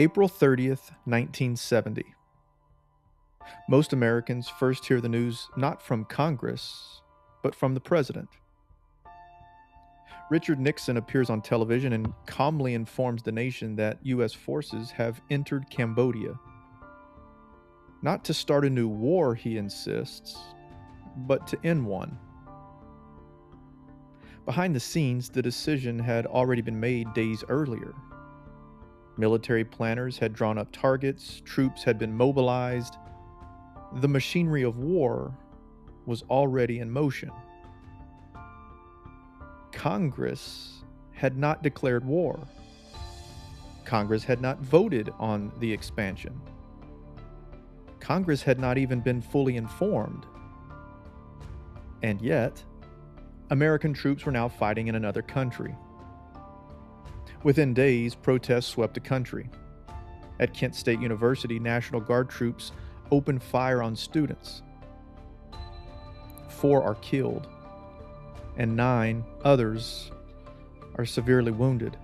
April 30th, 1970. Most Americans first hear the news not from Congress, but from the president. Richard Nixon appears on television and calmly informs the nation that U.S. forces have entered Cambodia. Not to start a new war, he insists, but to end one. Behind the scenes, the decision had already been made days earlier. Military planners had drawn up targets, troops had been mobilized. The machinery of war was already in motion. Congress had not declared war. Congress had not voted on the expansion. Congress had not even been fully informed. And yet, American troops were now fighting in another country. Within days, protests swept the country. At Kent State University, National Guard troops opened fire on students. 4 are killed, and 9 others are severely wounded.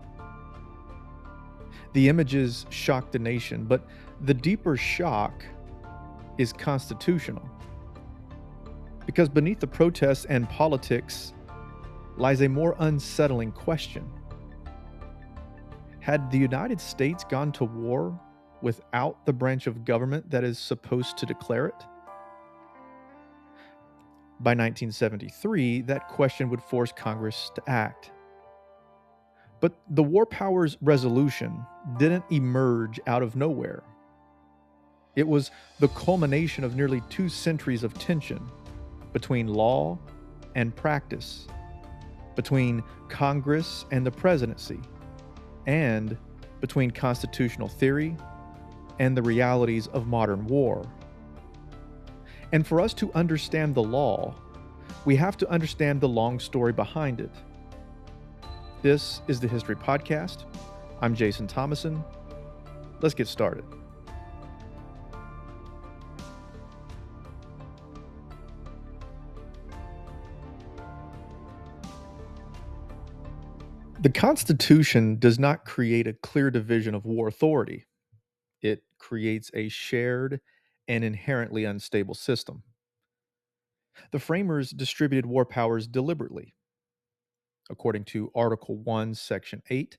The images shocked the nation, but the deeper shock is constitutional. Because beneath the protests and politics lies a more unsettling question. Had the United States gone to war without the branch of government that is supposed to declare it? By 1973, that question would force Congress to act. But the War Powers Resolution didn't emerge out of nowhere. It was the culmination of nearly 2 centuries of tension between law and practice, between Congress and the presidency, and between constitutional theory and the realities of modern war. And for us to understand the law, we have to understand the long story behind it. This is the History Podcast. I'm Jason Thomason. Let's get started. The Constitution does not create a clear division of war authority. It creates a shared and inherently unstable system. The framers distributed war powers deliberately. According to Article 1, Section 8,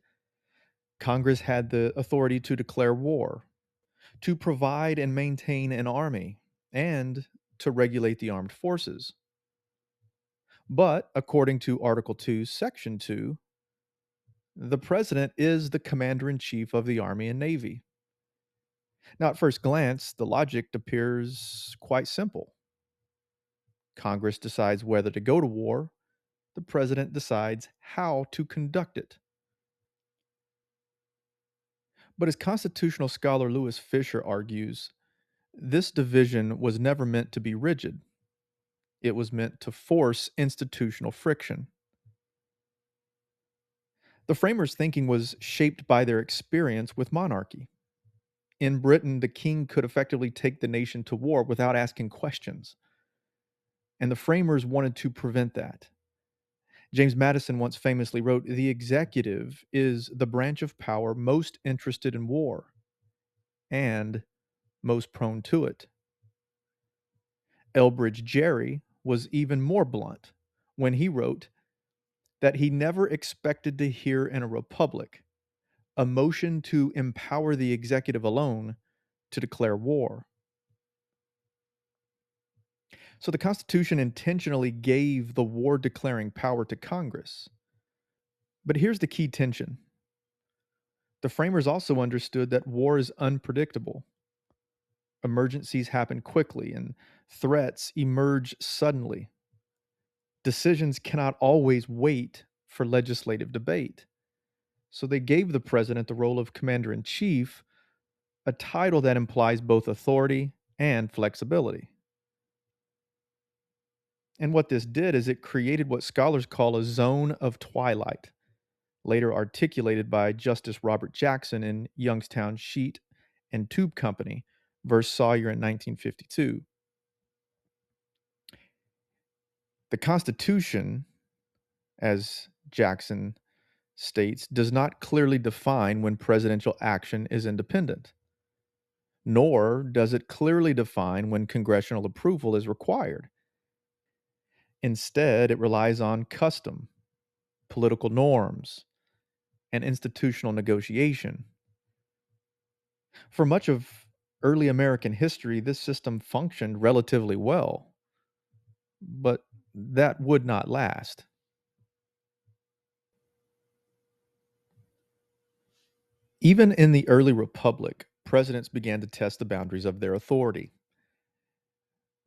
Congress had the authority to declare war, to provide and maintain an army, and to regulate the armed forces. But according to Article 2, Section 2, the president is the commander-in-chief of the Army and Navy. Now, at first glance, the logic appears quite simple. Congress decides whether to go to war, the president decides how to conduct it. But as constitutional scholar Lewis Fisher argues, this division was never meant to be rigid. It was meant to force institutional friction. The framers' thinking was shaped by their experience with monarchy. In Britain, the king could effectively take the nation to war without asking questions. And the framers wanted to prevent that. James Madison once famously wrote, "The executive is the branch of power most interested in war and most prone to it." Elbridge Gerry was even more blunt when he wrote that he never expected to hear in a republic a motion to empower the executive alone to declare war. So the Constitution intentionally gave the war declaring power to Congress. But here's the key tension. The framers also understood that war is unpredictable. Emergencies happen quickly and threats emerge suddenly. Decisions cannot always wait for legislative debate. So they gave the president the role of commander-in-chief, a title that implies both authority and flexibility. And what this did is it created what scholars call a zone of twilight, later articulated by Justice Robert Jackson in Youngstown Sheet and Tube Company versus Sawyer in 1952. The Constitution, as Jackson states does not clearly define when presidential action is independent, nor does it clearly define when congressional approval is required. Instead, it relies on custom, political norms, and institutional negotiation. For much of early American history, this system functioned relatively well, but that would not last. Even in the early republic, presidents began to test the boundaries of their authority.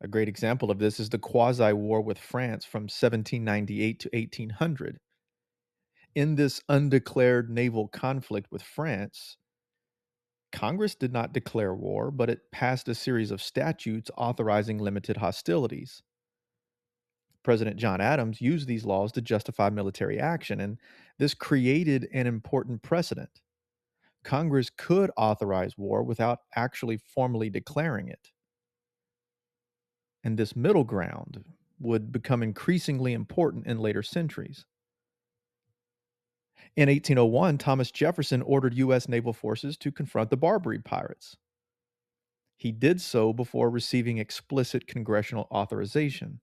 A great example of this is the Quasi-War with France from 1798 to 1800. In this undeclared naval conflict with France, Congress did not declare war, but it passed a series of statutes authorizing limited hostilities. President John Adams used these laws to justify military action, and this created an important precedent. Congress could authorize war without actually formally declaring it. And this middle ground would become increasingly important in later centuries. In 1801, Thomas Jefferson ordered U.S. naval forces to confront the Barbary pirates. He did so before receiving explicit congressional authorization.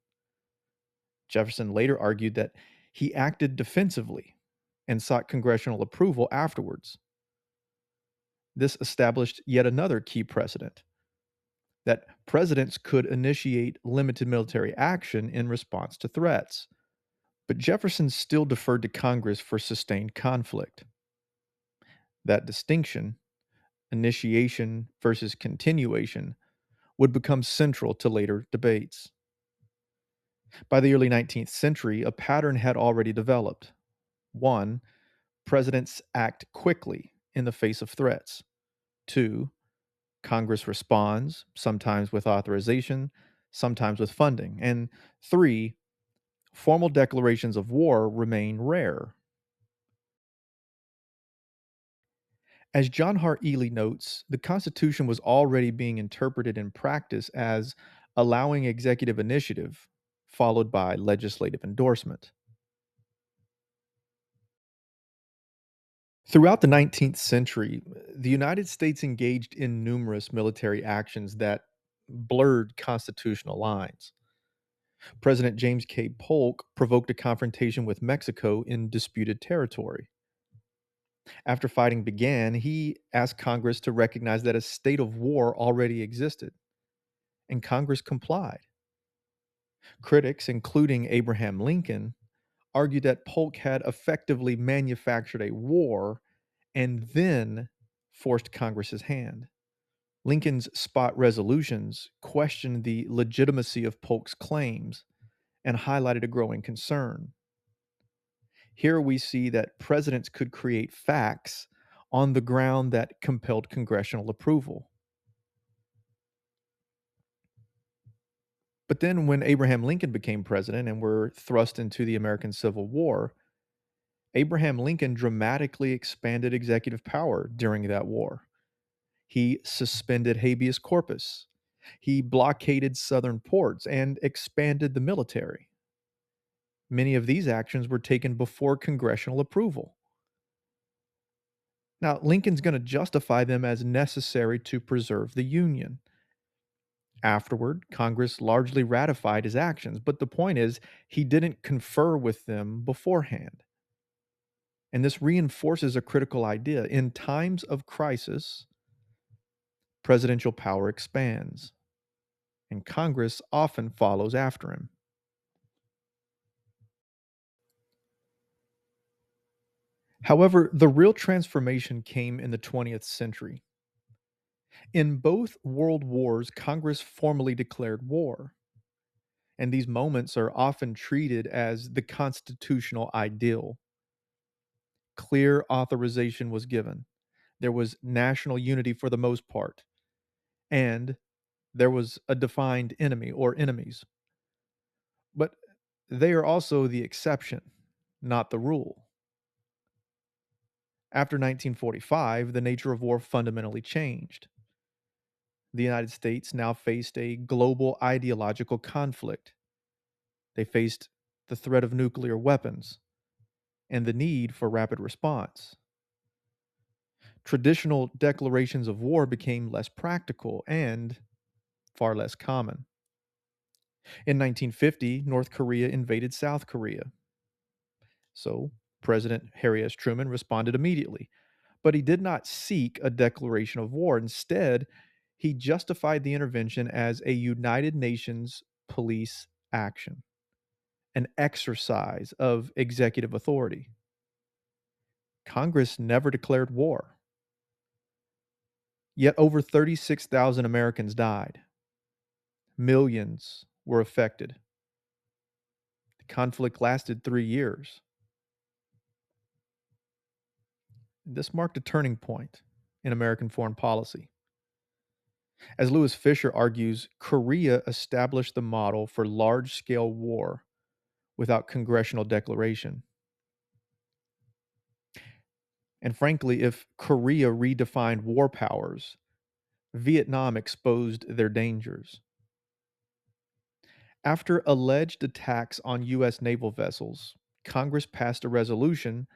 Jefferson later argued that he acted defensively and sought congressional approval afterwards. This established yet another key precedent that presidents could initiate limited military action in response to threats. But Jefferson still deferred to Congress for sustained conflict. That distinction, initiation versus continuation, would become central to later debates. By the early 19th century, a pattern had already developed. One, presidents act quickly in the face of threats. Two, Congress responds, sometimes with authorization, sometimes with funding. And three, formal declarations of war remain rare. As John Hart Ely notes, the Constitution was already being interpreted in practice as allowing executive initiative, followed by legislative endorsement. Throughout the 19th century, the United States engaged in numerous military actions that blurred constitutional lines. President James K. Polk provoked a confrontation with Mexico in disputed territory. After fighting began, he asked Congress to recognize that a state of war already existed, and Congress complied. Critics, including Abraham Lincoln, argued that Polk had effectively manufactured a war and then forced Congress's hand. Lincoln's spot resolutions questioned the legitimacy of Polk's claims and highlighted a growing concern. Here we see that presidents could create facts on the ground that compelled congressional approval. But then, when Abraham Lincoln became president and were thrust into the American Civil War, Abraham Lincoln dramatically expanded executive power during that war. He suspended habeas corpus, he blockaded southern ports, and expanded the military. Many of these actions were taken before congressional approval. Now, Lincoln's going to justify them as necessary to preserve the Union. Afterward, Congress largely ratified his actions, but the point is, he didn't confer with them beforehand. And this reinforces a critical idea. In times of crisis, presidential power expands, and Congress often follows after him. However, the real transformation came in the 20th century. In both world wars, Congress formally declared war, and these moments are often treated as the constitutional ideal. Clear authorization was given. There was national unity for the most part, and there was a defined enemy or enemies. But they are also the exception, not the rule. After 1945, the nature of war fundamentally changed. The United States now faced a global ideological conflict. They faced the threat of nuclear weapons, and the need for rapid response. Traditional declarations of war became less practical and far less common. In 1950, North Korea invaded South Korea. So, President Harry S. Truman responded immediately, but he did not seek a declaration of war. Instead, he justified the intervention as a United Nations police action, an exercise of executive authority. Congress never declared war, yet over 36,000 Americans died. Millions were affected. The conflict lasted 3 years. This marked a turning point in American foreign policy. As Lewis Fisher argues, Korea established the model for large scale war without congressional declaration. And frankly, if Korea redefined war powers, Vietnam exposed their dangers. After alleged attacks on U.S. naval vessels, Congress passed a resolution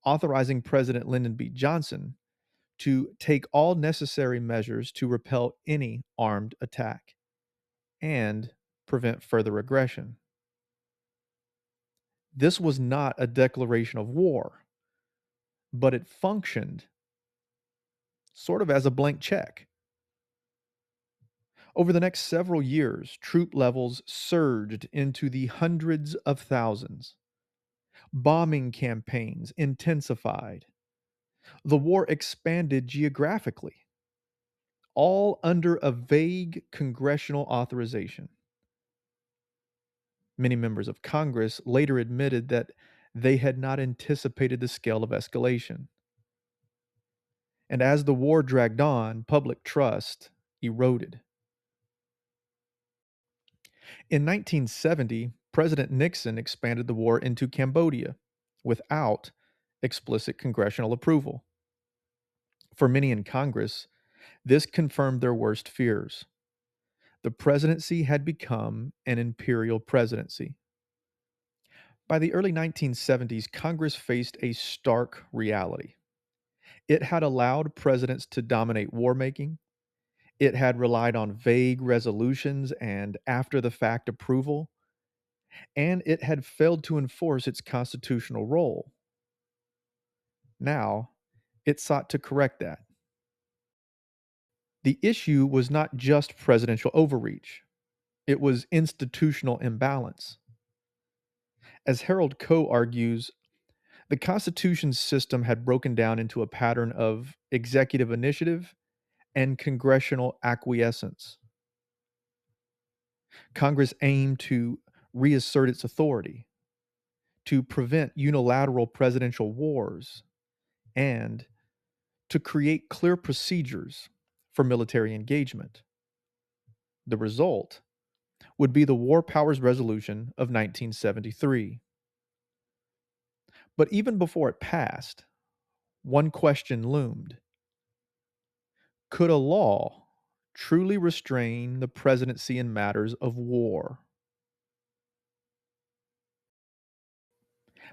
authorizing President Lyndon B. Johnson to take all necessary measures to repel any armed attack and prevent further aggression. This was not a declaration of war, but it functioned sort of as a blank check. Over the next several years, troop levels surged into the hundreds of thousands. Bombing campaigns intensified. The war expanded geographically, all under a vague congressional authorization. Many members of Congress later admitted that they had not anticipated the scale of escalation. And as the war dragged on, public trust eroded. In 1970, President Nixon expanded the war into Cambodia without explicit congressional approval. For many in Congress, this confirmed their worst fears. The presidency had become an imperial presidency. By the early 1970s, Congress faced a stark reality. It had allowed presidents to dominate war making. It had relied on vague resolutions and after the fact approval, and it had failed to enforce its constitutional role. Now, it sought to correct that. The issue was not just presidential overreach, it was institutional imbalance. As Harold Coe argues, the Constitution's system had broken down into a pattern of executive initiative and congressional acquiescence. Congress aimed to reassert its authority, to prevent unilateral presidential wars, and to create clear procedures for military engagement. The result would be the War Powers Resolution of 1973. But even before it passed, one question loomed. Could a law truly restrain the presidency in matters of war?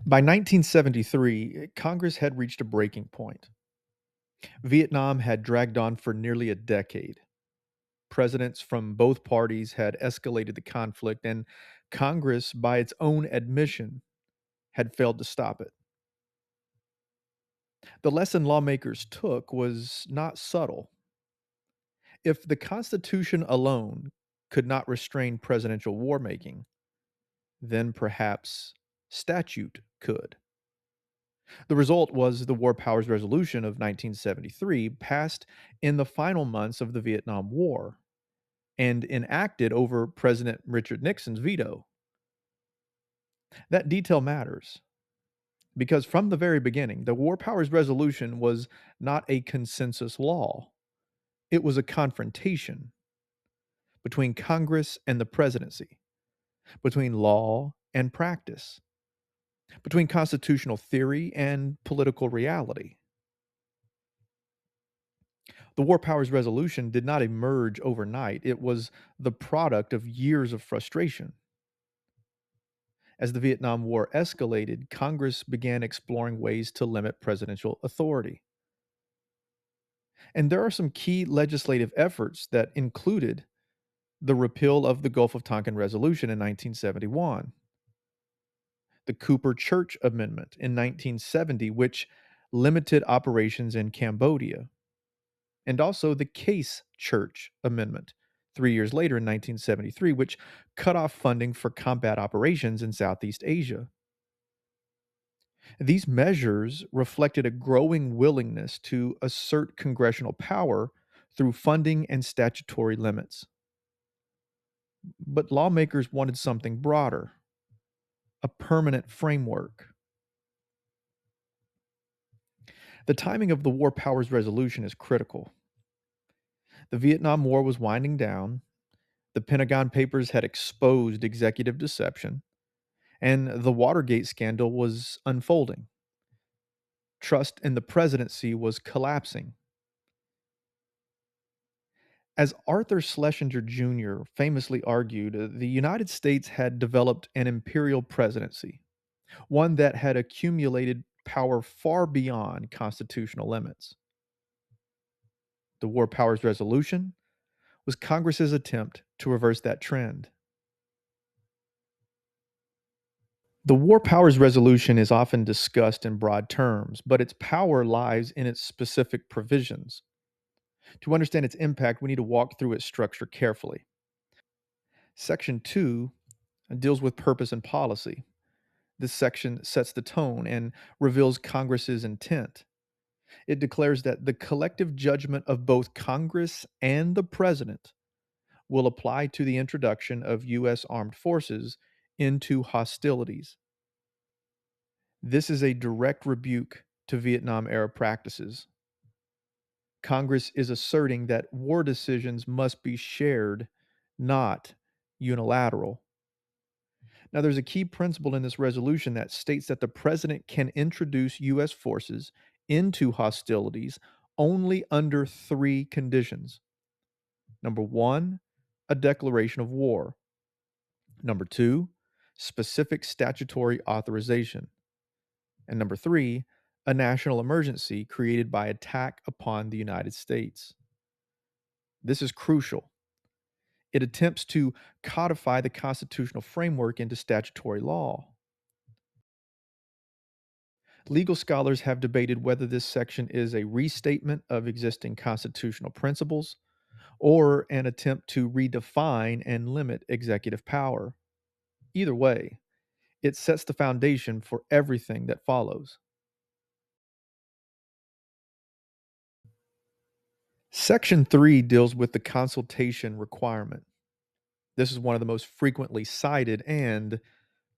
By 1973, Congress had reached a breaking point. Vietnam had dragged on for nearly a decade. Presidents from both parties had escalated the conflict, and Congress, by its own admission, had failed to stop it. The lesson lawmakers took was not subtle. If the Constitution alone could not restrain presidential war making, then perhaps statute could. The result was the War Powers Resolution of 1973, passed in the final months of the Vietnam War and enacted over President Richard Nixon's veto. That detail matters because from the very beginning, the War Powers Resolution was not a consensus law, it was a confrontation between Congress and the presidency, between law and practice, between constitutional theory and political reality. The War Powers Resolution did not emerge overnight. It was the product of years of frustration. As the Vietnam War escalated, Congress began exploring ways to limit presidential authority. And there are some key legislative efforts that included the repeal of the Gulf of Tonkin Resolution in 1971, the Cooper Church Amendment in 1970, which limited operations in Cambodia, and also the Case Church Amendment 3 years later in 1973, which cut off funding for combat operations in Southeast Asia. These measures reflected a growing willingness to assert congressional power through funding and statutory limits. But lawmakers wanted something broader, a permanent framework. The timing of the War Powers Resolution is critical. The Vietnam War was winding down, the Pentagon Papers had exposed executive deception, and the Watergate scandal was unfolding. Trust in the presidency was collapsing. As Arthur Schlesinger Jr. famously argued, the United States had developed an imperial presidency, one that had accumulated power far beyond constitutional limits. The War Powers Resolution was Congress's attempt to reverse that trend. The War Powers Resolution is often discussed in broad terms, but its power lies in its specific provisions. To understand its impact, we need to walk through its structure carefully. Section 2 deals with purpose and policy. This section sets the tone and reveals Congress's intent. It declares that the collective judgment of both Congress and the President will apply to the introduction of U.S. armed forces into hostilities. This is a direct rebuke to Vietnam era practices. Congress is asserting that war decisions must be shared, not unilateral. Now, there's a key principle in this resolution that states that the president can introduce U.S. forces into hostilities only under three conditions. Number one, a declaration of war. Number two, specific statutory authorization. And number three, a national emergency created by attack upon the United States. This is crucial. It attempts to codify the constitutional framework into statutory law. Legal scholars have debated whether this section is a restatement of existing constitutional principles or an attempt to redefine and limit executive power. Either way, it sets the foundation for everything that follows. Section 3 deals with the consultation requirement. This is one of the most frequently cited and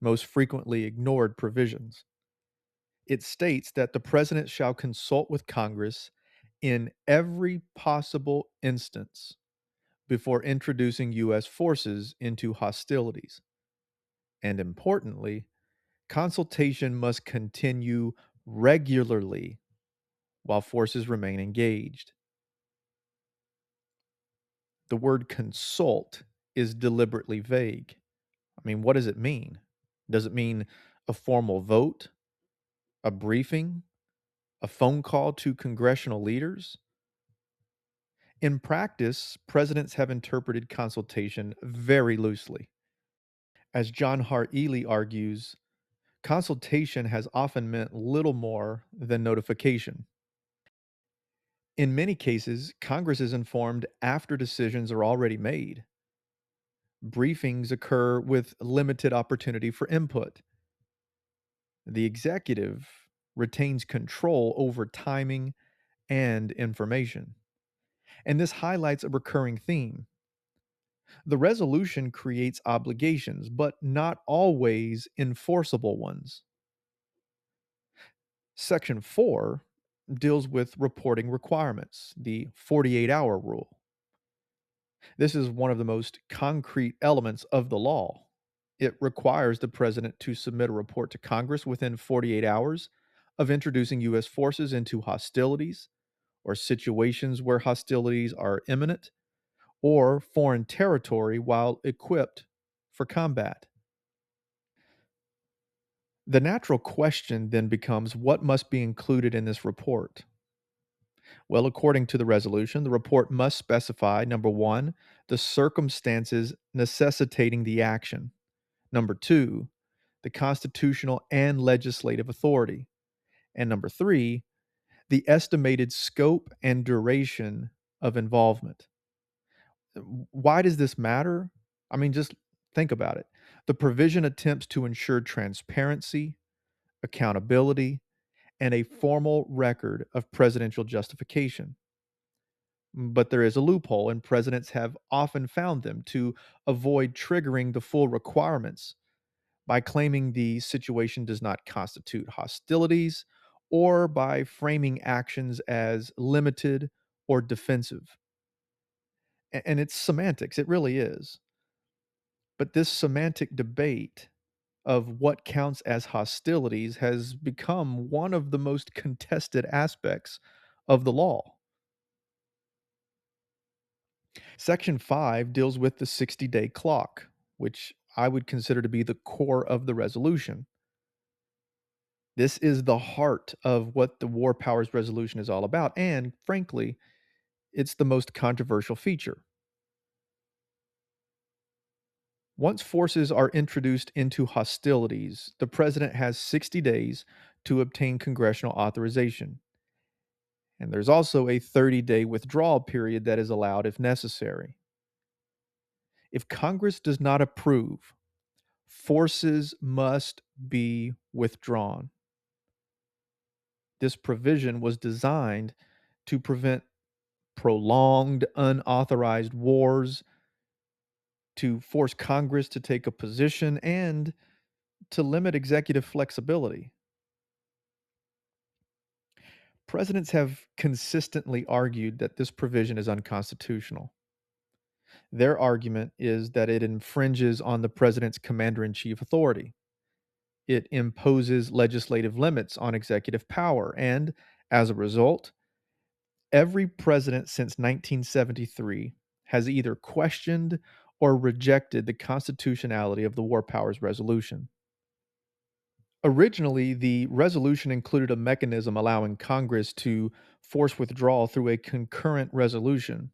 most frequently ignored provisions. It states that the president shall consult with Congress in every possible instance before introducing U.S. forces into hostilities. And importantly, consultation must continue regularly while forces remain engaged. The word consult is deliberately vague. I mean, what does it mean? Does it mean a formal vote, a briefing, a phone call to congressional leaders? In practice, presidents have interpreted consultation very loosely. As John Hart Ely argues, consultation has often meant little more than notification. In many cases, Congress is informed after decisions are already made. Briefings occur with limited opportunity for input. The executive retains control over timing and information. And this highlights a recurring theme. The resolution creates obligations, but not always enforceable ones. Section 4 deals with reporting requirements, the 48-hour rule. This is one of the most concrete elements of the law. It requires the president to submit a report to Congress within 48 hours of introducing U.S. forces into hostilities or situations where hostilities are imminent or foreign territory while equipped for combat. The natural question then becomes what must be included in this report? Well, according to the resolution, the report must specify number one, the circumstances necessitating the action, number two, the constitutional and legislative authority, and number three, the estimated scope and duration of involvement. Why does this matter? I mean, just think about it. The provision attempts to ensure transparency, accountability, and a formal record of presidential justification. But there is a loophole, and presidents have often found them to avoid triggering the full requirements by claiming the situation does not constitute hostilities or by framing actions as limited or defensive. And it's semantics, it really is. But this semantic debate of what counts as hostilities has become one of the most contested aspects of the law. Section 5 deals with the 60-day clock, which I would consider to be the core of the resolution. This is the heart of what the War Powers Resolution is all about, and frankly, it's the most controversial feature. Once forces are introduced into hostilities, the president has 60 days to obtain congressional authorization. And there's also a 30-day withdrawal period that is allowed if necessary. If Congress does not approve, forces must be withdrawn. This provision was designed to prevent prolonged, unauthorized wars, to force Congress to take a position, and to limit executive flexibility. Presidents have consistently argued that this provision is unconstitutional. Their argument is that it infringes on the president's commander in chief authority. It imposes legislative limits on executive power, and as a result, every president since 1973 has either questioned or rejected the constitutionality of the War Powers Resolution. Originally, the resolution included a mechanism allowing Congress to force withdrawal through a concurrent resolution.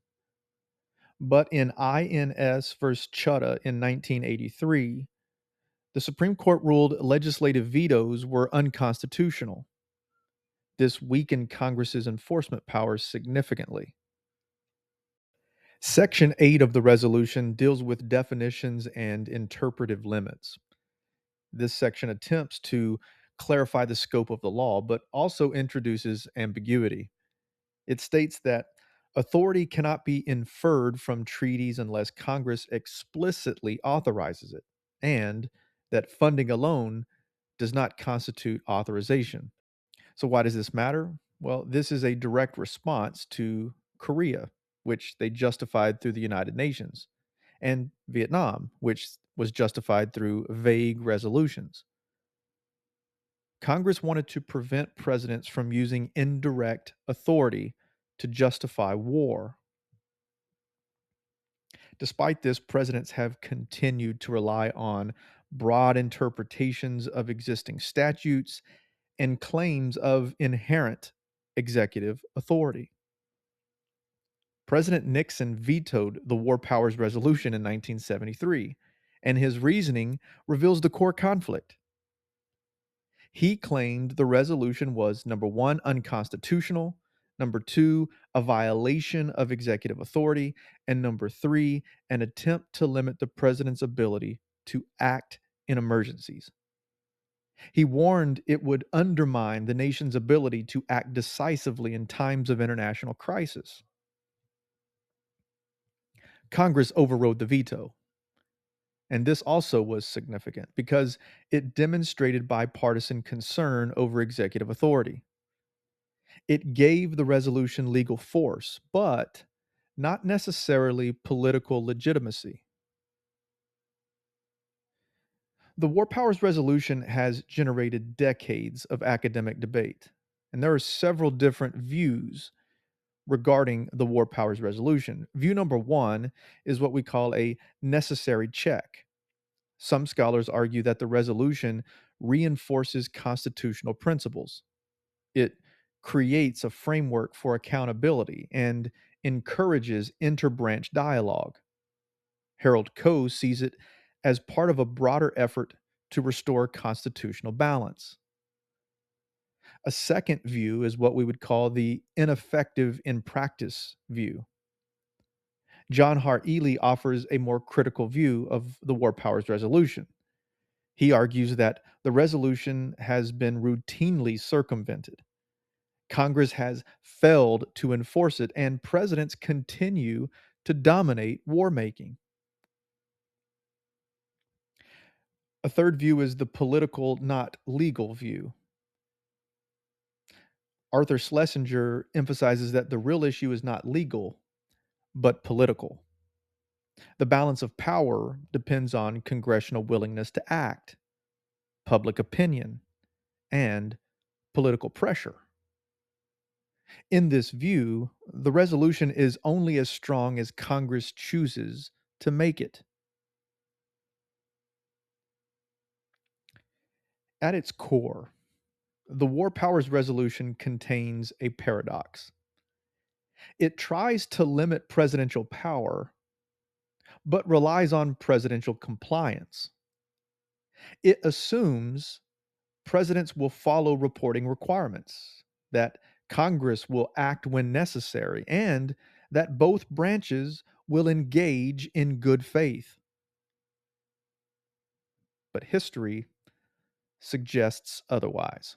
But in INS versus Chutta in 1983, the Supreme Court ruled legislative vetoes were unconstitutional. This weakened Congress's enforcement powers significantly. Section 8 of the resolution deals with definitions and interpretive limits. This section attempts to clarify the scope of the law, but also introduces ambiguity. It states that authority cannot be inferred from treaties unless Congress explicitly authorizes it, and that funding alone does not constitute authorization. So, why does this matter? Well, this is a direct response to Korea, which they justified through the United Nations, and Vietnam, which was justified through vague resolutions. Congress wanted to prevent presidents from using indirect authority to justify war. Despite this, presidents have continued to rely on broad interpretations of existing statutes and claims of inherent executive authority. President Nixon vetoed the War Powers Resolution in 1973, and his reasoning reveals the core conflict. He claimed the resolution was number one, unconstitutional, number two, a violation of executive authority, and number three, an attempt to limit the president's ability to act in emergencies. He warned it would undermine the nation's ability to act decisively in times of international crisis. Congress overrode the veto. And this also was significant because it demonstrated bipartisan concern over executive authority. It gave the resolution legal force, but not necessarily political legitimacy. The War Powers Resolution has generated decades of academic debate, and there are several different views regarding the War Powers Resolution. View number one is what we call a necessary check. Some scholars argue that the resolution reinforces constitutional principles. It creates a framework for accountability and encourages interbranch dialogue. Harold Coe sees it as part of a broader effort to restore constitutional balance. A second view is what we would call the ineffective in practice view. John Hart Ely offers a more critical view of the War Powers Resolution. He argues that the resolution has been routinely circumvented. Congress has failed to enforce it, and presidents continue to dominate war making. A third view is the political, not legal view. Arthur Schlesinger emphasizes that the real issue is not legal, but political. The balance of power depends on congressional willingness to act, public opinion, and political pressure. In this view, the resolution is only as strong as Congress chooses to make it. At its core, the War Powers Resolution contains a paradox. It tries to limit presidential power, but relies on presidential compliance. It assumes presidents will follow reporting requirements, that Congress will act when necessary, and that both branches will engage in good faith. But history suggests otherwise.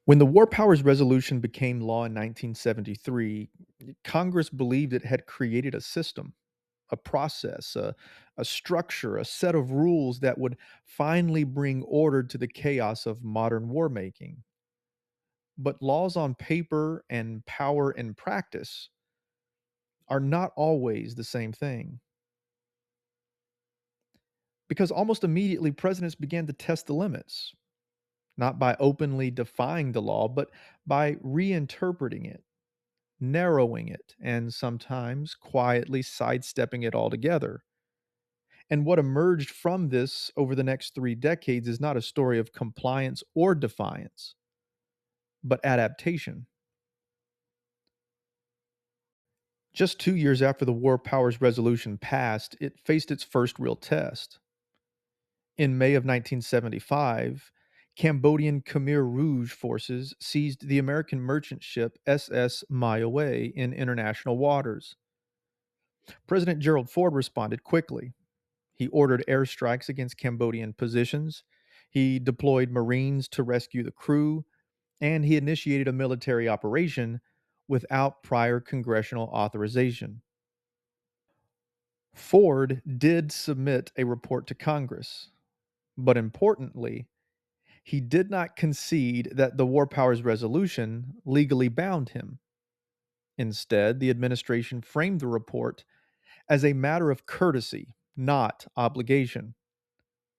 When the War Powers Resolution became law in 1973, Congress believed it had created a system, a process, a structure, a set of rules that would finally bring order to the chaos of modern war making. But laws on paper and power in practice are not always the same thing. Because almost immediately, presidents began to test the limits, not by openly defying the law, but by reinterpreting it, narrowing it, and sometimes quietly sidestepping it altogether. And what emerged from this over the next 3 decades is not a story of compliance or defiance, but adaptation. Just 2 years after the War Powers Resolution passed, it faced its first real test. In May of 1975, Cambodian Khmer Rouge forces seized the American merchant ship SS Mayaguez in international waters. President Gerald Ford responded quickly. He ordered airstrikes against Cambodian positions. He deployed Marines to rescue the crew, and he initiated a military operation without prior congressional authorization. Ford did submit a report to Congress, but importantly, he did not concede that the War Powers Resolution legally bound him. Instead, the administration framed the report as a matter of courtesy, not obligation,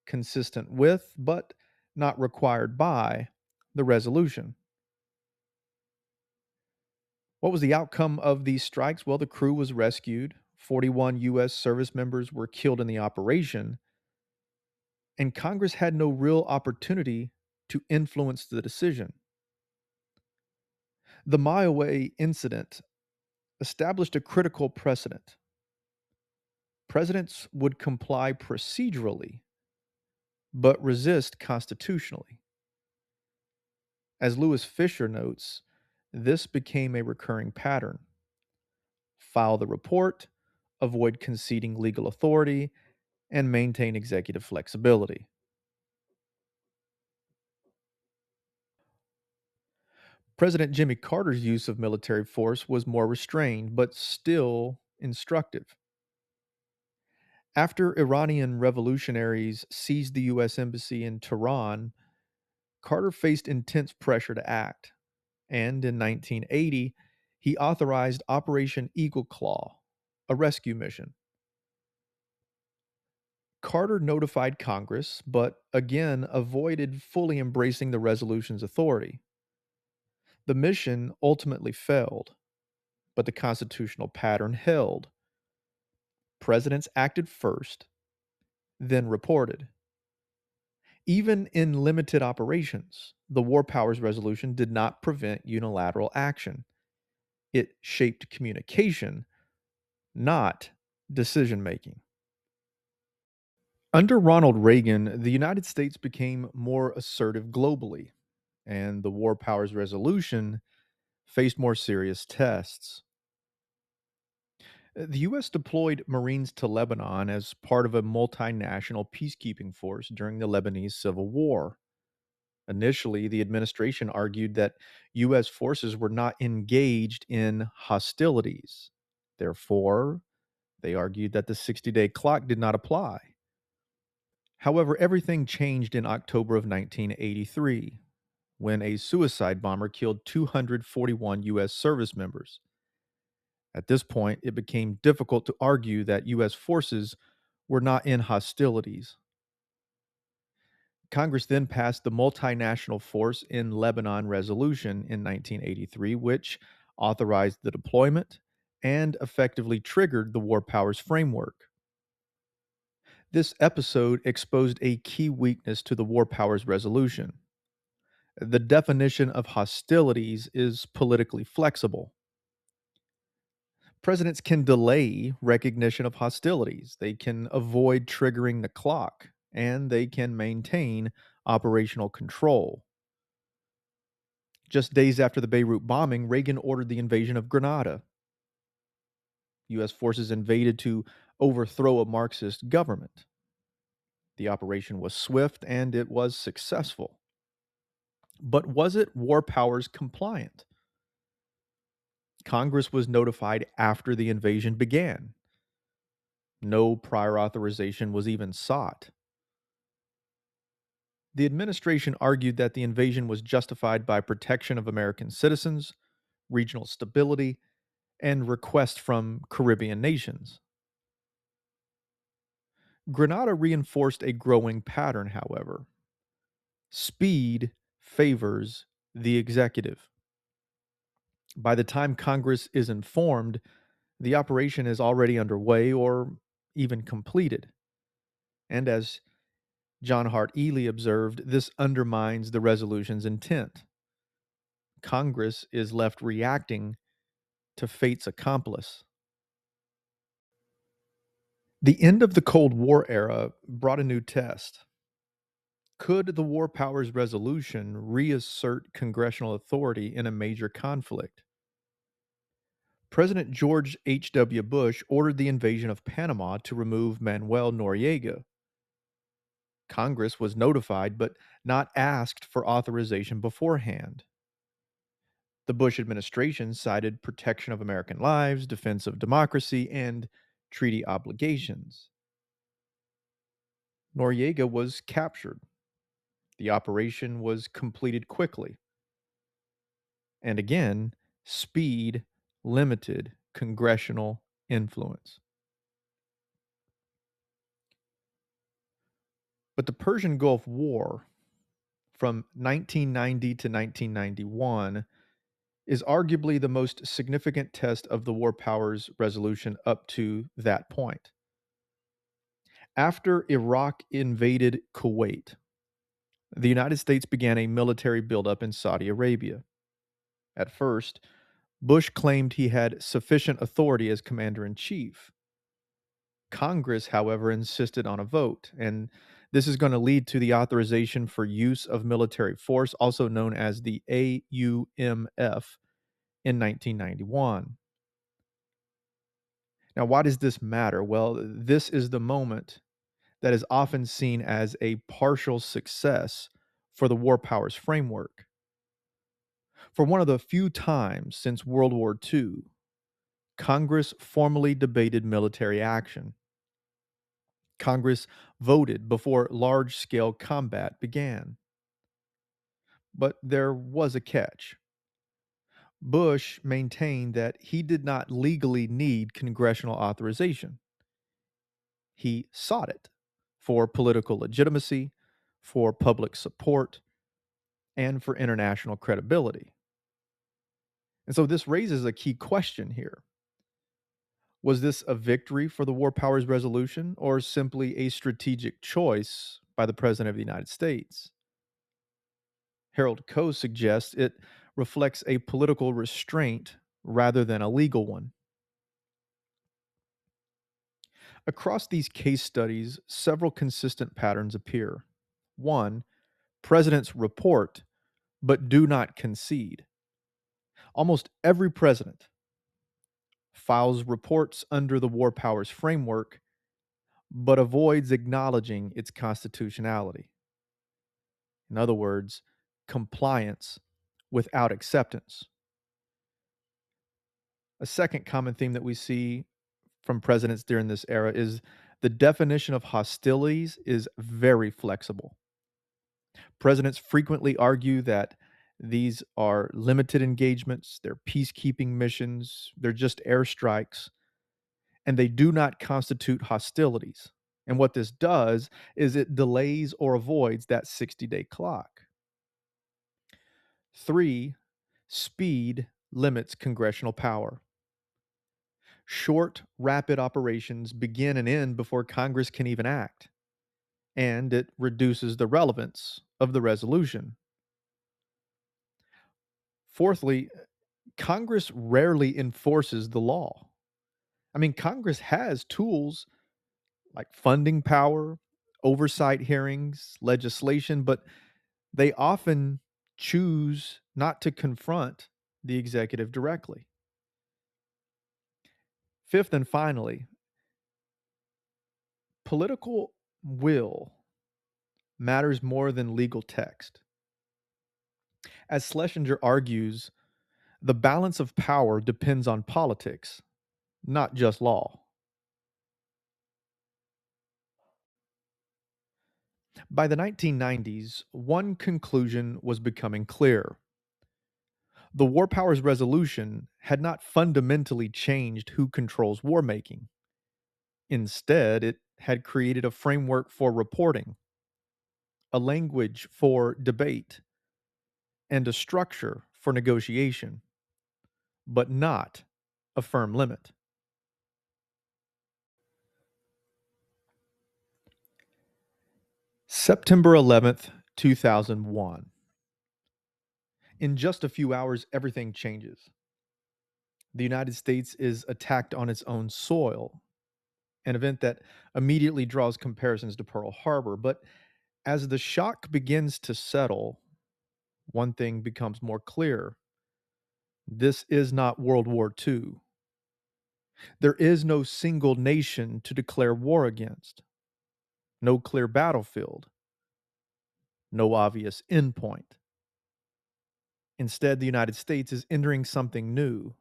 consistent with, but not required by, the resolution. What was the outcome of these strikes? Well, the crew was rescued, 41 U.S. service members were killed in the operation, and Congress had no real opportunity to influence the decision. The Mayaguez incident established a critical precedent. Presidents would comply procedurally, but resist constitutionally. As Lewis Fisher notes, this became a recurring pattern. File the report, avoid conceding legal authority, and maintain executive flexibility. President Jimmy Carter's use of military force was more restrained, but still instructive. After Iranian revolutionaries seized the U.S. Embassy in Tehran, Carter faced intense pressure to act, and in 1980, he authorized Operation Eagle Claw, a rescue mission. Carter notified Congress, but again avoided fully embracing the resolution's authority. The mission ultimately failed. but the constitutional pattern held. Presidents acted first, then reported. Even in limited operations, the War Powers Resolution did not prevent unilateral action. It shaped communication, not decision making. Under Ronald Reagan, the United States became more assertive globally, and the War Powers Resolution faced more serious tests. The U.S. deployed Marines to Lebanon as part of a multinational peacekeeping force during the Lebanese Civil War. Initially, the administration argued that U.S. forces were not engaged in hostilities. Therefore, they argued that the 60-day clock did not apply. However, everything changed in October of 1983 when a suicide bomber killed 241 U.S. service members. At this point, it became difficult to argue that U.S. forces were not in hostilities. Congress then passed the Multinational Force in Lebanon Resolution in 1983, which authorized the deployment and effectively triggered the War Powers Framework. This episode exposed a key weakness to the War Powers Resolution. The definition of hostilities is politically flexible. Presidents can delay recognition of hostilities, they can avoid triggering the clock, and they can maintain operational control. Just days after the Beirut bombing, Reagan ordered the invasion of Grenada. U.S. forces invaded to overthrow a Marxist government. The operation was swift and it was successful. But was it war powers compliant? Congress was notified after the invasion began. No prior authorization was even sought. The administration argued that the invasion was justified by protection of American citizens, regional stability, and requests from Caribbean nations. Grenada reinforced a growing pattern, however. Speed favors the executive. By the time Congress is informed, the operation is already underway or even completed. And as John Hart Ely observed, this undermines the resolution's intent. Congress is left reacting to fate's accomplice. The end of the Cold War era brought a new test. Could the War Powers Resolution reassert congressional authority in a major conflict? President George H.W. Bush ordered the invasion of Panama to remove Manuel Noriega. Congress was notified but not asked for authorization beforehand. The Bush administration cited protection of American lives, defense of democracy, and treaty obligations. Noriega was captured. The operation was completed quickly. And again, speed limited congressional influence. But the Persian Gulf War from 1990 to 1991 is arguably the most significant test of the War Powers Resolution up to that point. After Iraq invaded Kuwait, the United States began a military buildup in Saudi Arabia. At first, Bush claimed he had sufficient authority as commander in chief. Congress, however, insisted on a vote, and this is going to lead to the authorization for use of military force, also known as the AUMF, in 1991. Now, why does this matter? Well, this is the moment that is often seen as a partial success for the War Powers framework. For one of the few times since World War II, Congress formally debated military action. Congress voted before large scale combat began. But there was a catch. Bush maintained that he did not legally need congressional authorization. He sought it for political legitimacy, for public support, and for international credibility. And so this raises a key question here. Was this a victory for the war powers resolution or simply a strategic choice by the President of the United States? Harold Coe suggests it reflects a political restraint rather than a legal one. Across these case studies, several consistent patterns appear. One, presidents report but do not concede. Almost every president files reports under the war powers framework but avoids acknowledging its constitutionality. In other words, compliance without acceptance. A second common theme that we see from presidents during this era is the definition of hostilities is very flexible. Presidents frequently argue that these are limited engagements, they're peacekeeping missions, they're just airstrikes, and they do not constitute hostilities. And what this does is it delays or avoids that 60-day clock. Three, speed limits congressional power. Short, rapid operations begin and end before Congress can even act, and it reduces the relevance of the resolution. Fourthly, Congress rarely enforces the law. I mean, Congress has tools like funding power, oversight hearings, legislation, but they often choose not to confront the executive directly. Fifth and finally, political will matters more than legal text. As Schlesinger argues, the balance of power depends on politics, not just law. By the 1990s, one conclusion was becoming clear. The War Powers Resolution had not fundamentally changed who controls war making. Instead, it had created a framework for reporting, a language for debate, and a structure for negotiation, but not a firm limit. September 11th, 2001. In just a few hours, everything changes. The United States is attacked on its own soil, an event that immediately draws comparisons to Pearl Harbor. But as the shock begins to settle, one thing becomes more clear. This is not World War II. There is no single nation to declare war against, no clear battlefield, no obvious endpoint. Instead, the United States is entering something new,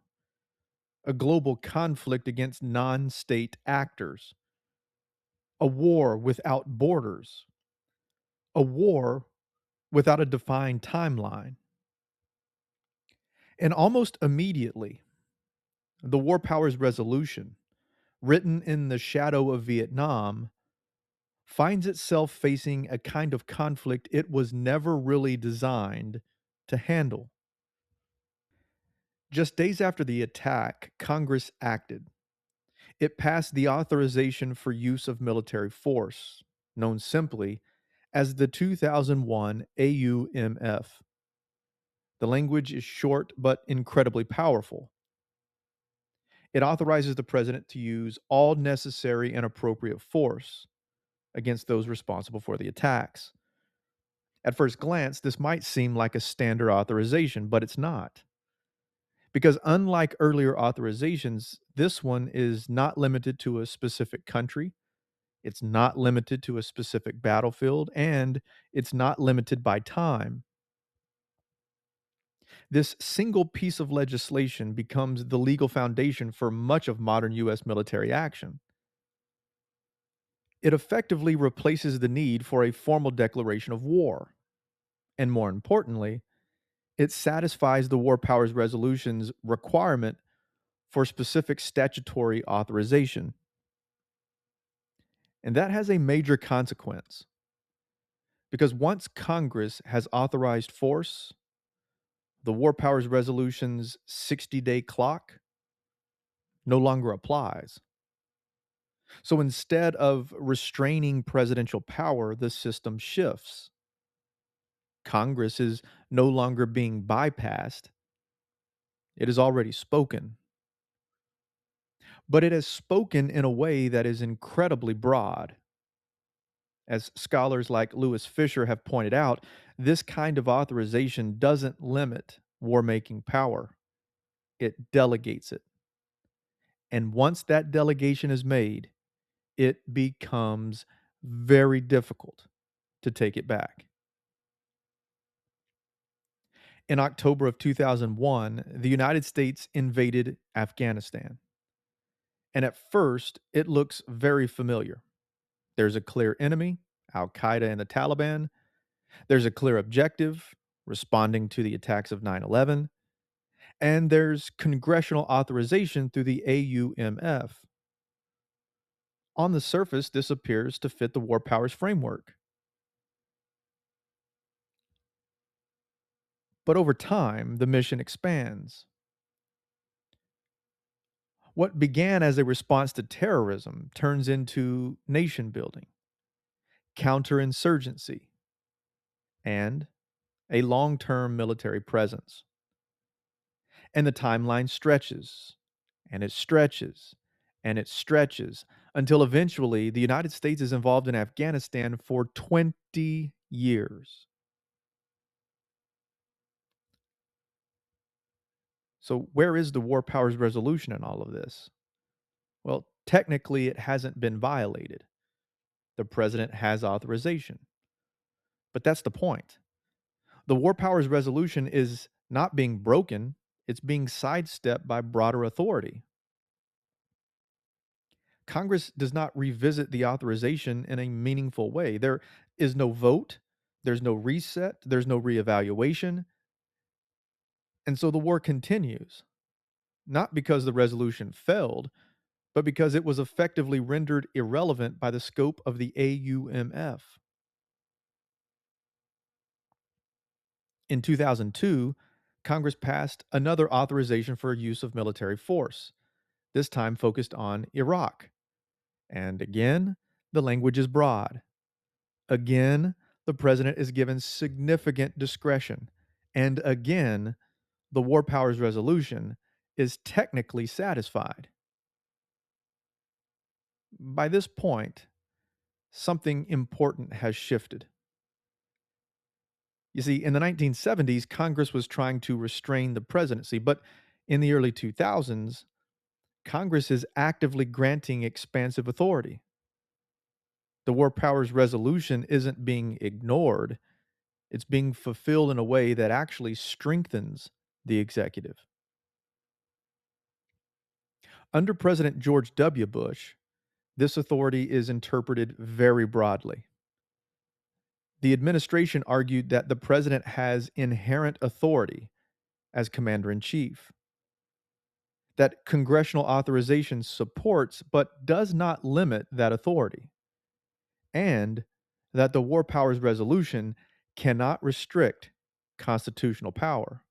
a global conflict against non state actors, a war without borders, a war without a defined timeline. And almost immediately, the War Powers Resolution, written in the shadow of Vietnam, finds itself facing a kind of conflict it was never really designed to handle. Just days after the attack, Congress acted. It passed the authorization for use of military force, known simply as the 2001 AUMF. The language is short but incredibly powerful. It authorizes the president to use all necessary and appropriate force against those responsible for the attacks. At first glance, this might seem like a standard authorization, but it's not. Because unlike earlier authorizations, this one is not limited to a specific country, it's not limited to a specific battlefield, and it's not limited by time. This single piece of legislation becomes the legal foundation for much of modern US military action. It effectively replaces the need for a formal declaration of war. And more importantly, it satisfies the War Powers Resolution's requirement for specific statutory authorization. And that has a major consequence because once Congress has authorized force, The War Powers Resolution's 60-day clock no longer applies. So instead of restraining presidential power, the system shifts. Congress is no longer being bypassed, it has already spoken. But it has spoken in a way that is incredibly broad. As scholars like Lewis Fisher have pointed out, this kind of authorization doesn't limit war making power, it delegates it. And once that delegation is made, it becomes very difficult to take it back. In October of 2001, the United States invaded Afghanistan. And at first, it looks very familiar. There's a clear enemy, Al Qaeda and the Taliban. There's a clear objective, responding to the attacks of 9/11. And there's congressional authorization through the AUMF. On the surface, this appears to fit the war powers framework. But over time, the mission expands. What began as a response to terrorism turns into nation building, counterinsurgency, and a long term military presence. And the timeline stretches, and it stretches, and it stretches until eventually the United States is involved in Afghanistan for 20 years. So, where is the War Powers Resolution in all of this? Well, technically, it hasn't been violated. The president has authorization. But that's the point. The War Powers Resolution is not being broken, it's being sidestepped by broader authority. Congress does not revisit the authorization in a meaningful way. There is no vote, there's no reset, there's no reevaluation. And so the war continues, not because the resolution failed, but because it was effectively rendered irrelevant by the scope of the AUMF. In 2002, Congress passed another authorization for use of military force, this time focused on Iraq. And again, the language is broad. Again, the president is given significant discretion. And again, the War Powers Resolution is technically satisfied. By this point, something important has shifted. You see, in the 1970s, Congress was trying to restrain the presidency, but in the early 2000s, Congress is actively granting expansive authority. The War Powers Resolution isn't being ignored, it's being fulfilled in a way that actually strengthens the executive. Under President George W. Bush, this authority is interpreted very broadly. The administration argued that the president has inherent authority as commander in chief, that congressional authorization supports but does not limit that authority, and that the War Powers Resolution cannot restrict constitutional power.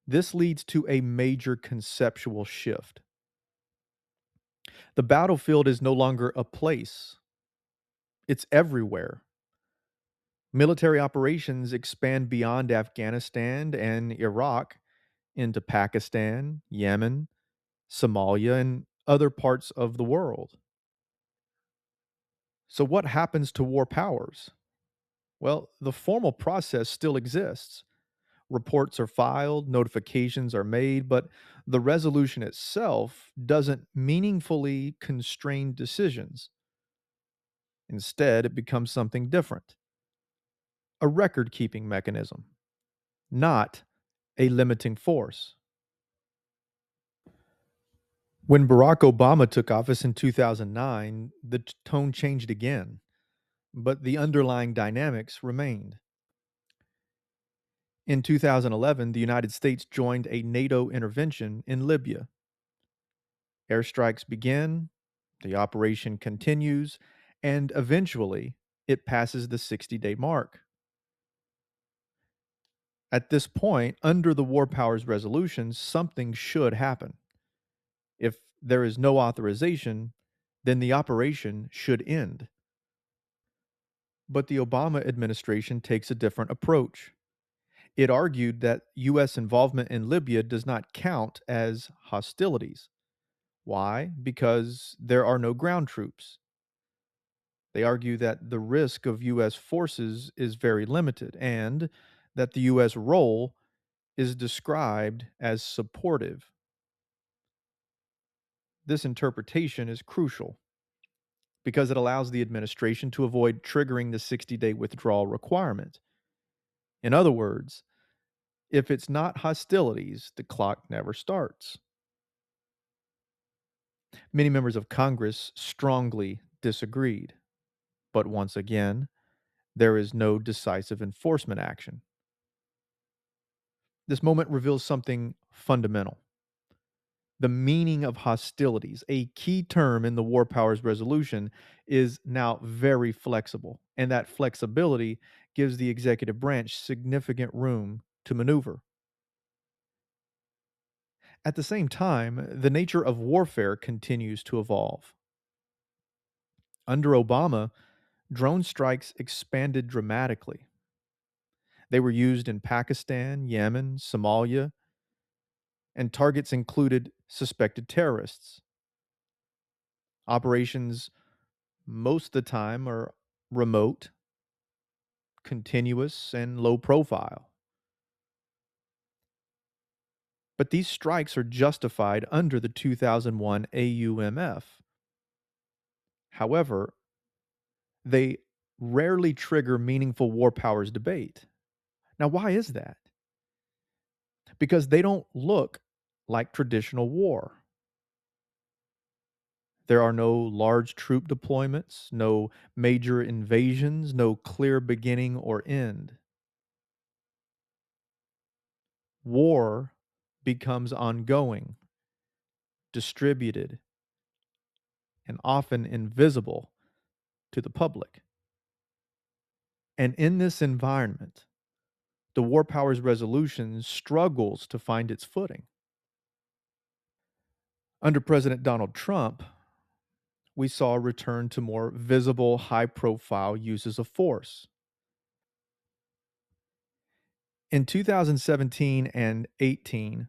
This leads to a major conceptual shift. The battlefield is no longer a place, it's everywhere. Military operations expand beyond Afghanistan and Iraq into Pakistan, Yemen, Somalia, and other parts of the world. So, what happens to war powers? Well, the formal process still exists. Reports are filed, notifications are made, but the resolution itself doesn't meaningfully constrain decisions. Instead, it becomes something different, a record keeping mechanism, not a limiting force. When Barack Obama took office in 2009, the tone changed again, but the underlying dynamics remained. In 2011, the United States joined a NATO intervention in Libya. Airstrikes begin, the operation continues, and eventually it passes the 60-day mark. At this point, under the War Powers Resolution, something should happen. If there is no authorization, then the operation should end. But the Obama administration takes a different approach. It argued that U.S. involvement in Libya does not count as hostilities. Why? Because there are no ground troops. They argue that the risk of U.S. forces is very limited and that the U.S. role is described as supportive. This interpretation is crucial because it allows the administration to avoid triggering the 60-day withdrawal requirement. In other words, if it's not hostilities, the clock never starts. Many members of Congress strongly disagreed, but once again, there is no decisive enforcement action. This moment reveals something fundamental. The meaning of hostilities, a key term in the War Powers Resolution, is now very flexible, and that flexibility gives the executive branch significant room to maneuver. At the same time, the nature of warfare continues to evolve. Under Obama, drone strikes expanded dramatically. They were used in Pakistan, Yemen, Somalia, and targets included suspected terrorists. Operations, most of the time, are remote, continuous, and low profile. But these strikes are justified under the 2001 AUMF. However, they rarely trigger meaningful war powers debate. Now, why is that? Because they don't look like traditional war. There are no large troop deployments, no major invasions, no clear beginning or end. War becomes ongoing, distributed, and often invisible to the public. And in this environment, the War Powers Resolution struggles to find its footing. Under President Donald Trump, we saw a return to more visible, high profile uses of force. In 2017 and 18,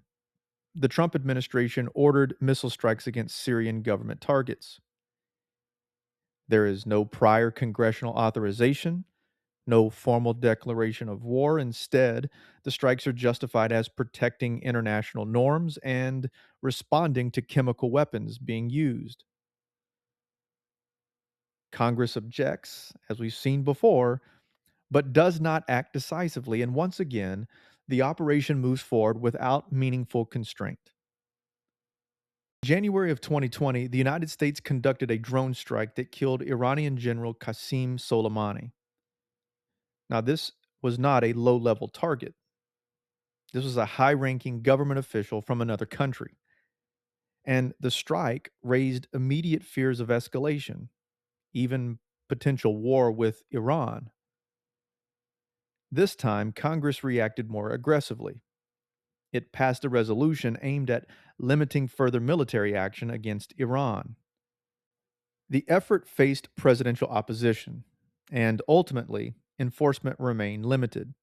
the Trump administration ordered missile strikes against Syrian government targets. There is no prior congressional authorization, no formal declaration of war. Instead, the strikes are justified as protecting international norms and responding to chemical weapons being used. Congress objects, as we've seen before, but does not act decisively. And once again, the operation moves forward without meaningful constraint. January of 2020, the United States conducted a drone strike that killed Iranian General Qasem Soleimani. Now, this was not a low level target. This was a high ranking government official from another country. And the strike raised immediate fears of escalation, even potential war with Iran. This time, Congress reacted more aggressively. It passed a resolution aimed at limiting further military action against Iran. The effort faced presidential opposition, and ultimately, enforcement remained limited.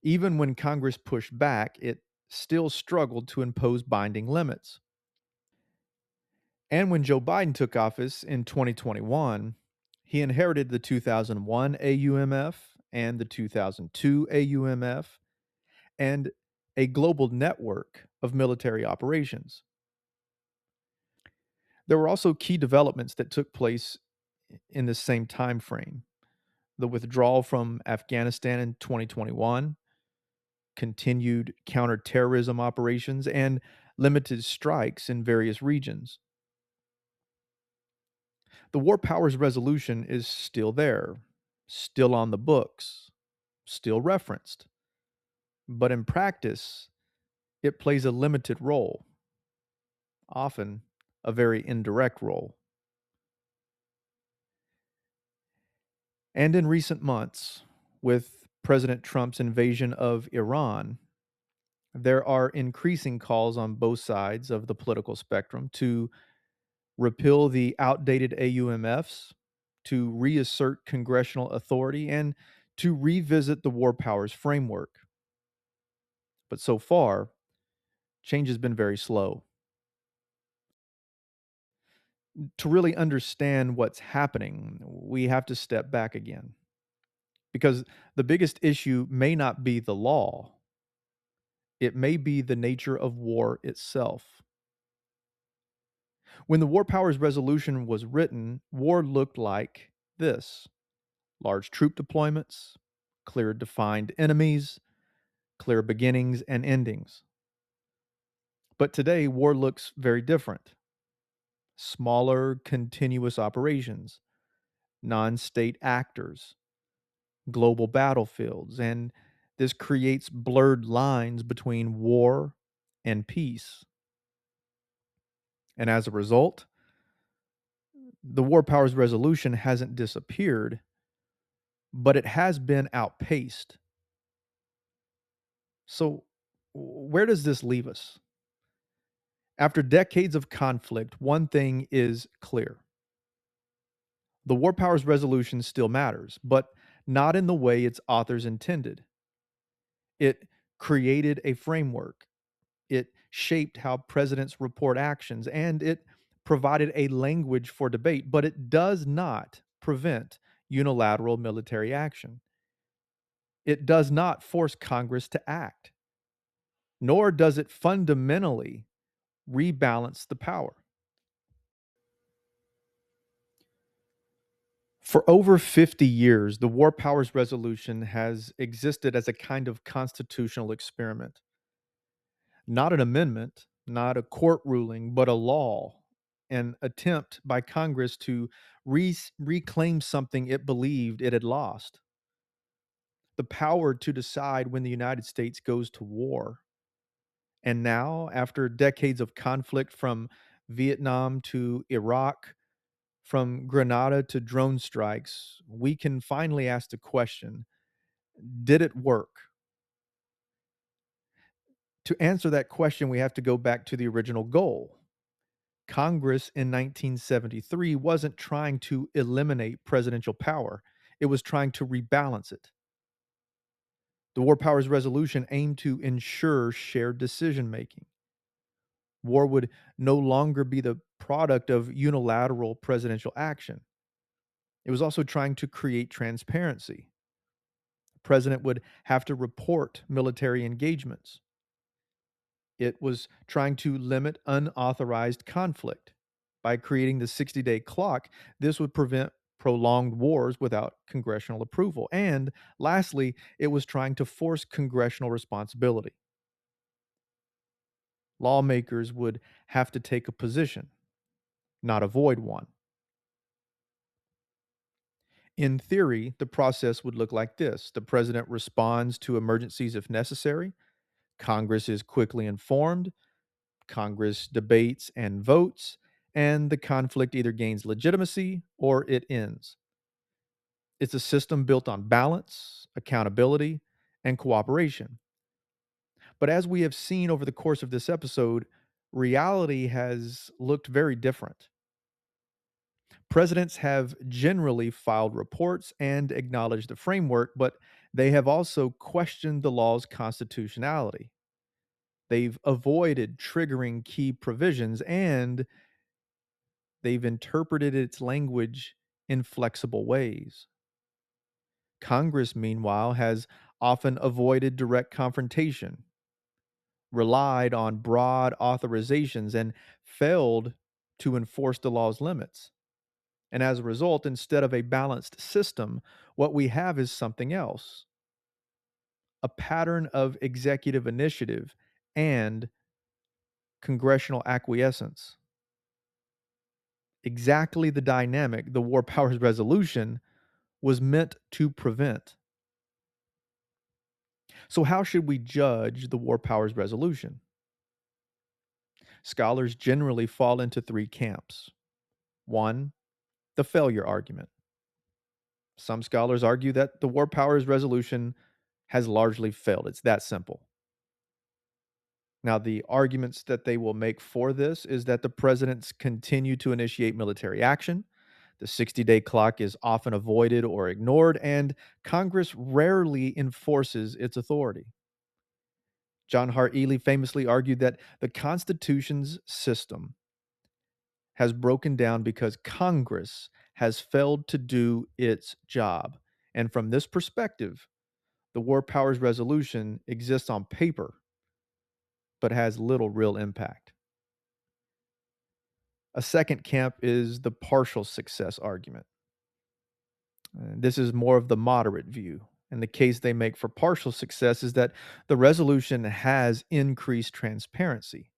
Even when Congress pushed back, it still struggled to impose binding limits. And when Joe Biden took office in 2021, he inherited the 2001 AUMF and the 2002 AUMF and a global network of military operations. There were also key developments that took place in the same time frame. The withdrawal from Afghanistan in 2021, continued counterterrorism operations, and limited strikes in various regions. The War Powers Resolution is still there, still on the books, still referenced. But in practice, it plays a limited role, often a very indirect role. And in recent months, with President Trump's invasion of Iran, there are increasing calls on both sides of the political spectrum to repeal the outdated AUMFs, to reassert congressional authority, and to revisit the war powers framework. But so far, change has been very slow. To really understand what's happening, we have to step back again because the biggest issue may not be the law, it may be the nature of war itself. When the War Powers Resolution was written, war looked like this: large troop deployments, clear defined enemies, clear beginnings and endings. But today, war looks very different: smaller, continuous operations, non state actors, global battlefields, and this creates blurred lines between war and peace. And as a result, the War Powers Resolution hasn't disappeared, but it has been outpaced. So, where does this leave us? After decades of conflict, one thing is clear: the War Powers Resolution still matters, but not in the way its authors intended. It created a framework, it shaped how presidents report actions, and it provided a language for debate, but it does not prevent unilateral military action. It does not force Congress to act, nor does it fundamentally rebalance the power. For over 50 years, the War Powers Resolution has existed as a kind of constitutional experiment, not an amendment, not a court ruling, but a law, an attempt by Congress to reclaim something it believed it had lost: the power to decide when the United States goes to war. And now, after decades of conflict from Vietnam to Iraq, from Grenada to drone strikes, we can finally ask the question: did it work? To answer that question, we have to go back to the original goal. Congress in 1973 wasn't trying to eliminate presidential power, it was trying to rebalance it. The War Powers Resolution aimed to ensure shared decision making. War would no longer be the product of unilateral presidential action. It was also trying to create transparency. The president would have to report military engagements. It was trying to limit unauthorized conflict. By creating the 60-day clock, this would prevent prolonged wars without congressional approval. And lastly, it was trying to force congressional responsibility. Lawmakers would have to take a position, not avoid one. In theory, the process would look like this: the president responds to emergencies if necessary, Congress is quickly informed, Congress debates and votes, and the conflict either gains legitimacy or it ends. It's a system built on balance, accountability, and cooperation. But as we have seen over the course of this episode, reality has looked very different. Presidents have generally filed reports and acknowledged the framework, but they have also questioned the law's constitutionality. They've avoided triggering key provisions and they've interpreted its language in flexible ways. Congress, meanwhile, has often avoided direct confrontation, relied on broad authorizations, and failed to enforce the law's limits. And as a result, instead of a balanced system, what we have is something else: a pattern of executive initiative and congressional acquiescence. Exactly the dynamic the War Powers Resolution was meant to prevent. So, how should we judge the War Powers Resolution? Scholars generally fall into three camps. One, the failure argument. Some scholars argue that the War Powers Resolution has largely failed. It's that simple. Now, the arguments that they will make for this is that the presidents continue to initiate military action, the 60-day clock is often avoided or ignored, and Congress rarely enforces its authority. John Hart Ely famously argued that the Constitution's system has broken down because Congress has failed to do its job. And from this perspective, the War Powers Resolution exists on paper but has little real impact. A second camp is the partial success argument. This is more of the moderate view. And the case they make for partial success is that the resolution has increased transparency.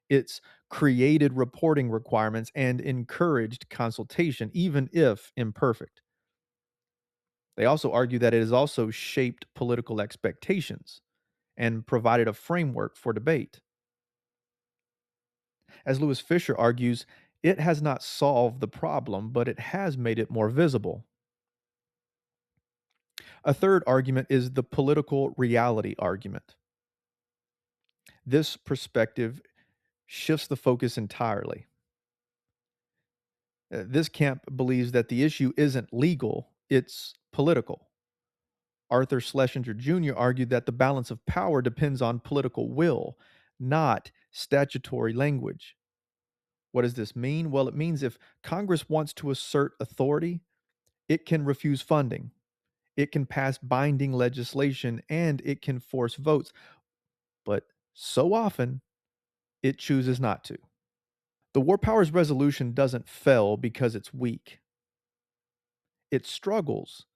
It's created reporting requirements and encouraged consultation, even if imperfect. They also argue that it has also shaped political expectations and provided a framework for debate. As Lewis Fisher argues, it has not solved the problem, but it has made it more visible. A third argument is the political reality argument. This perspective shifts the focus entirely. This camp believes that the issue isn't legal, it's political. Arthur Schlesinger Jr. argued that the balance of power depends on political will, not statutory language. What does this mean? Well, it means if Congress wants to assert authority, it can refuse funding, it can pass binding legislation, and it can force votes. But so often, it chooses not to. The War Powers Resolution doesn't fail because it's weak. It struggles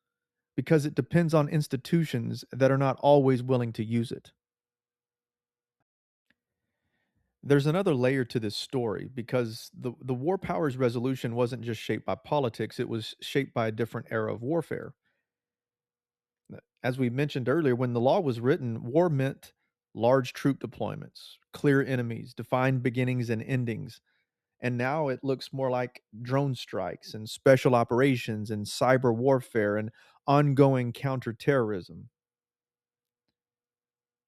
because it depends on institutions that are not always willing to use it. There's another layer to this story because the War Powers Resolution wasn't just shaped by politics, it was shaped by a different era of warfare. As we mentioned earlier, when the law was written, war meant large troop deployments, clear enemies, defined beginnings and endings. And now it looks more like drone strikes and special operations and cyber warfare and ongoing counterterrorism.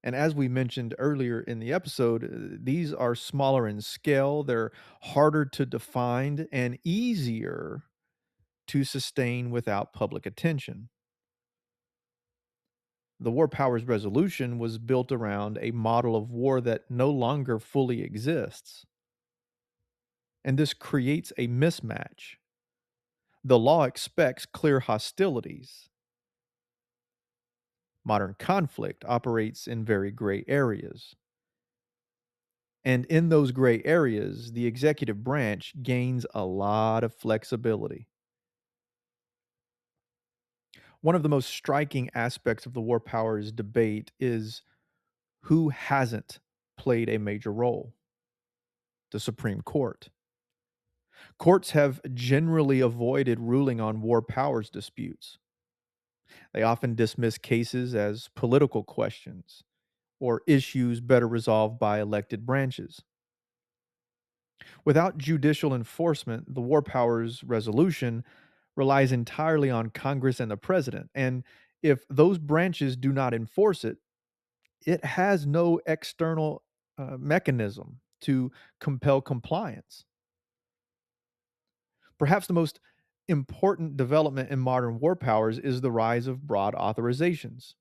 And as we mentioned earlier in the episode, these are smaller in scale, they're harder to define, and easier to sustain without public attention. The War Powers Resolution was built around a model of war that no longer fully exists. And this creates a mismatch. The law expects clear hostilities. Modern conflict operates in very gray areas. And in those gray areas, the executive branch gains a lot of flexibility. One of the most striking aspects of the war powers debate is who hasn't played a major role: the Supreme Court. Courts have generally avoided ruling on war powers disputes. They often dismiss cases as political questions or issues better resolved by elected branches. Without judicial enforcement, the War Powers Resolution relies entirely on Congress and the president. And if those branches do not enforce it, it has no external mechanism to compel compliance. Perhaps the most important development in modern war powers is the rise of broad authorizations.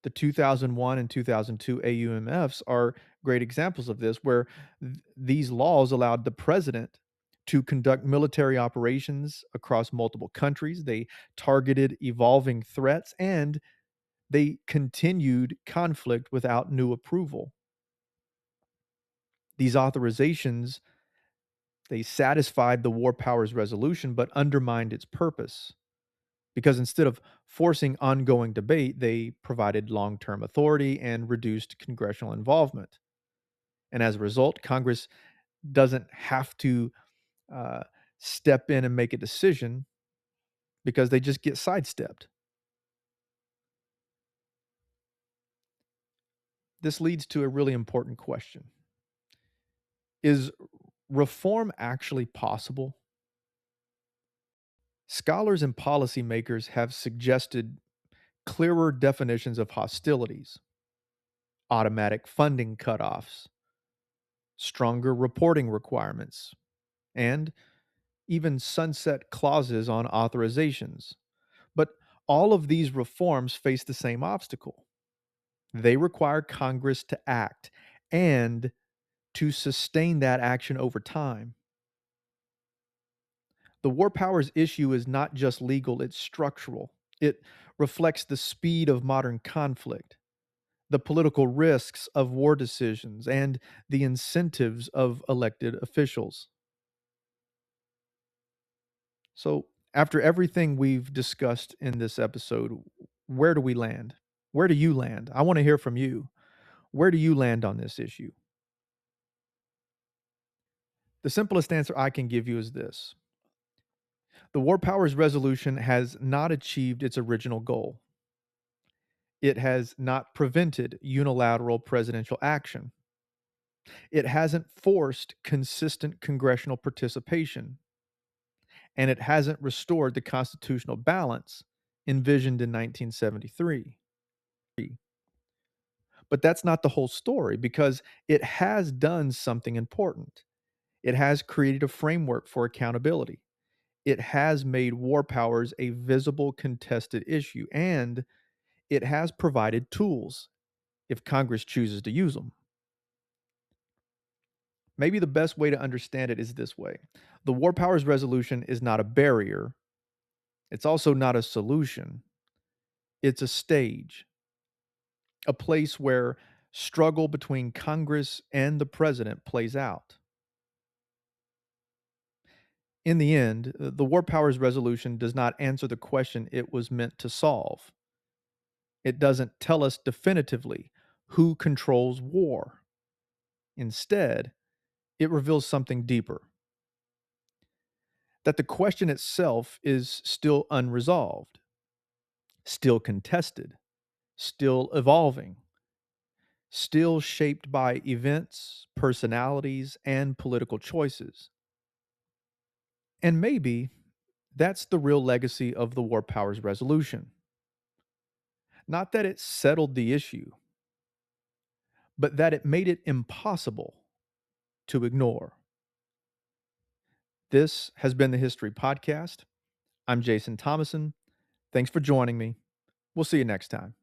The 2001 and 2002 AUMFs are great examples of this, where these laws allowed the president to conduct military operations across multiple countries. They targeted evolving threats and they continued conflict without new approval. These authorizations, they satisfied the War Powers Resolution but undermined its purpose because instead of forcing ongoing debate, they provided long term authority and reduced congressional involvement. And as a result, Congress doesn't have to uh, step in and make a decision because they just get sidestepped. This leads to a really important question: is reform actually possible? Scholars and policymakers have suggested clearer definitions of hostilities, automatic funding cutoffs, stronger reporting requirements, and even sunset clauses on authorizations. But all of these reforms face the same obstacle. They require Congress to act and to sustain that action over time. The war powers issue is not just legal, it's structural. It reflects the speed of modern conflict, the political risks of war decisions, and the incentives of elected officials. So, after everything we've discussed in this episode, where do we land? Where do you land? I want to hear from you. Where do you land on this issue? The simplest answer I can give you is this: the War Powers Resolution has not achieved its original goal. It has not prevented unilateral presidential action. It hasn't forced consistent congressional participation. And it hasn't restored the constitutional balance envisioned in 1973. But that's not the whole story because it has done something important. It has created a framework for accountability. It has made war powers a visible contested issue, and it has provided tools if Congress chooses to use them. Maybe the best way to understand it is this way: the War Powers Resolution is not a barrier, it's also not a solution, it's a stage, a place where struggle between Congress and the president plays out. In the end, the War Powers Resolution does not answer the question it was meant to solve. It doesn't tell us definitively who controls war. Instead, it reveals something deeper: that the question itself is still unresolved, still contested, still evolving, still shaped by events, personalities, and political choices. And maybe that's the real legacy of the War Powers Resolution. Not that it settled the issue, but that it made it impossible to ignore. This has been the History Podcast. I'm Jason Thomason. Thanks for joining me. We'll see you next time.